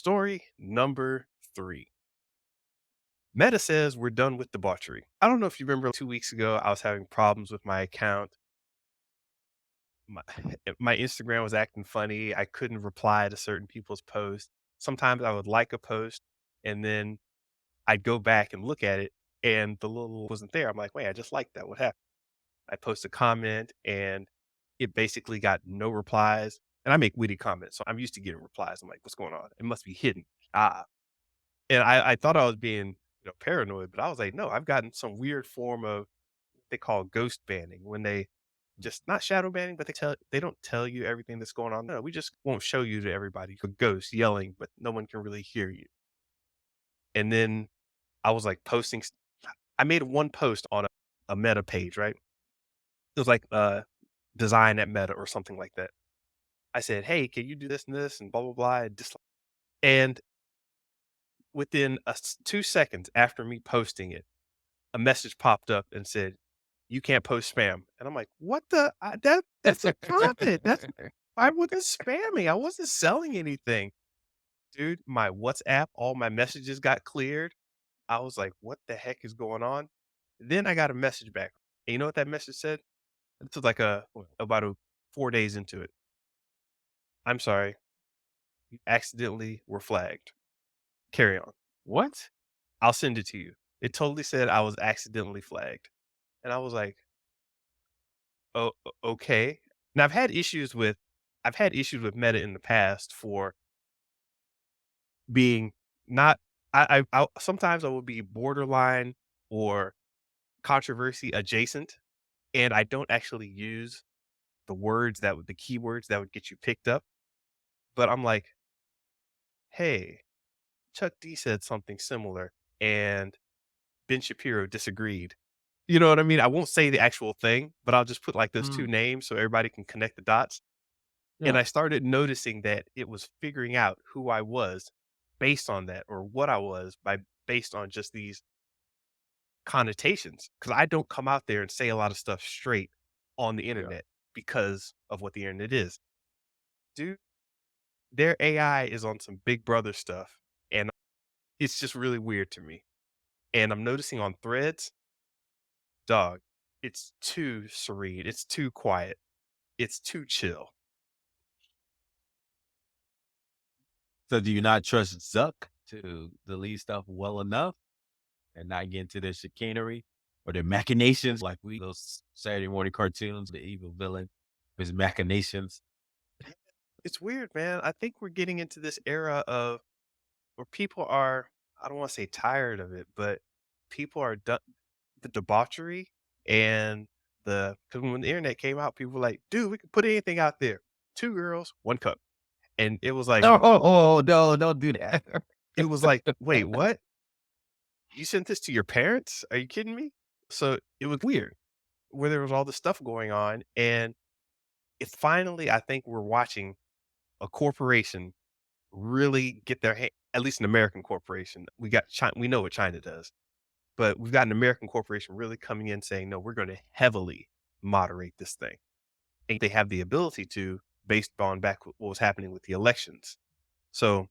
Story number 3. Meta says we're done with debauchery. I don't know if you remember 2 weeks ago, I was having problems with my account. My, my Instagram was acting funny. I couldn't reply to certain people's posts. Sometimes I would like a post and then I'd go back and look at it and the little wasn't there. I'm like, wait, I just liked that. What happened? I post a comment and it basically got no replies. And I make witty comments. So I'm used to getting replies. I'm like, what's going on? It must be hidden. Ah, and I thought I was being, paranoid, but I was like, "No, I've gotten some weird form of they call ghost banning when they just not shadow banning, but they don't tell you everything that's going on. No, we just won't show you to everybody. A ghost yelling, but no one can really hear you." And then I was like I made one post on a Meta page, right? It was like design at Meta or something like that. I said, "Hey, can you do this and this and blah blah blah?" And within 2 seconds after me posting it, a message popped up and said, "You can't post spam." And I'm like, "What the that's a comment. That's I wasn't spamming. I wasn't selling anything." Dude, my WhatsApp, all my messages got cleared. I was like, "What the heck is going on?" Then I got a message back. And you know what that message said? This was like about 4 days into it. "I'm sorry. You accidentally were flagged. Carry on." What? I'll send it to you. It totally said I was accidentally flagged. And I was like, okay. Now I've had issues with Meta in the past for being not I sometimes I will be borderline or controversy adjacent, and I don't actually use the keywords that would get you picked up, but I'm like, "Hey, Chuck D said something similar, and Ben Shapiro disagreed." You know what I mean? I won't say the actual thing, but I'll just put, like, those 2 Mm, names so everybody can connect the dots. And yeah, I started noticing that it was figuring out who I was based on that or what I was based on just these connotations. Cause I don't come out there and say a lot of stuff straight on the yeah. internet because of what the internet is. Dude, their AI is on some big brother stuff. And it's just really weird to me. And I'm noticing on threads, dog, it's too serene. It's too quiet. It's too chill. So do you not trust Zuck to delete stuff well enough and not get into their chicanery or their machinations like we those Saturday morning cartoons, the evil villain, his machinations? It's weird, man. I think we're getting into this era of where people are, I don't wanna say tired of it, but people are done the debauchery and because when the internet came out, people were like, "Dude, we can put anything out there. 2 girls, 1 cup." And Oh, no, don't do that. it was like, "Wait, what? You sent this to your parents? Are you kidding me?" So, it was weird where there was all this stuff going on, and it finally, I think we're watching a corporation really get their at least an American corporation. We know what China does. But we've got an American corporation really coming in saying, "No, we're gonna heavily moderate this thing." And they have the ability to based on back what was happening with the elections. So,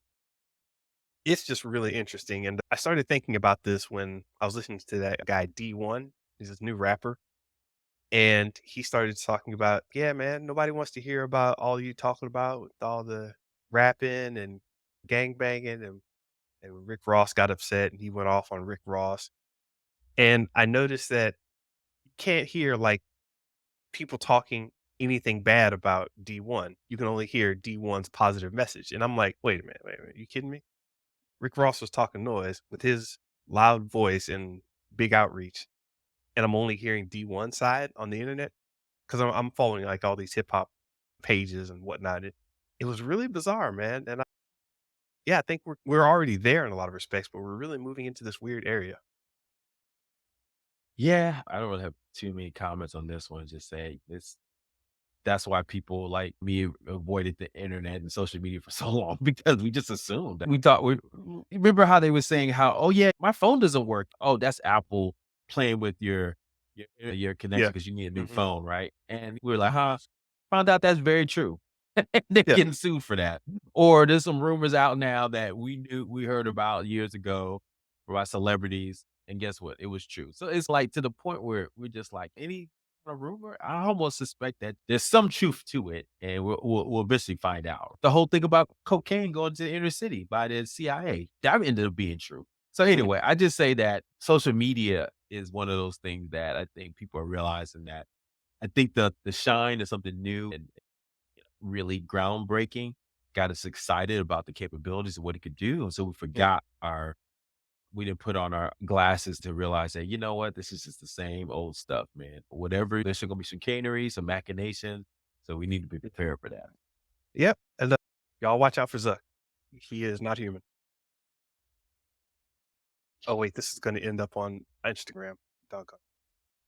it's just really interesting, and I started thinking about this when I was listening to that guy D1. He's this new rapper, and he started talking about, "Yeah, man, nobody wants to hear about all you talking about with all the rapping and gang banging," and Rick Ross got upset, and he went off on Rick Ross. And I noticed that you can't hear, like, people talking anything bad about D1. You can only hear D1's positive message, and I'm like, wait a minute, you kidding me?" Rick Ross was talking noise with his loud voice and big outreach, and I'm only hearing D1 side on the internet because I'm following, like, all these hip hop pages and whatnot. It was really bizarre, man, and yeah, I think we're already there in a lot of respects, but we're really moving into this weird area. Yeah, I don't really have too many comments on this one. Just say that's why people like me avoided the internet and social media for so long because we just assumed that we thought we remember how they were saying how, oh yeah, my phone doesn't work. Oh, that's Apple playing with your connection Yeah. because you need a new Mhm. phone, right? And we were like, huh? Found out that's very true. They're Yeah, getting sued for that. Or there's some rumors out now that we heard about years ago about celebrities, and guess what? It was true. So it's like to the point where we're just like any kind of rumor. I almost suspect that there's some truth to it, and we'll eventually find out. The whole thing about cocaine going to the inner city by the CIA that ended up being true. So mhm, anyway, I just say that social media is one of those things that I think people are realizing that I think the shine is something new and really groundbreaking, got us excited about the capabilities of what it could do, and so yeah, we didn't put on our glasses to realize that, you know what, this is just the same old stuff, man. Whatever, there's gonna be some chicanery, some machination, so we need to be prepared for that. yep, and, y'all watch out for Zuck. He is not human. Oh, wait, this is gonna end up on Instagram. Doggone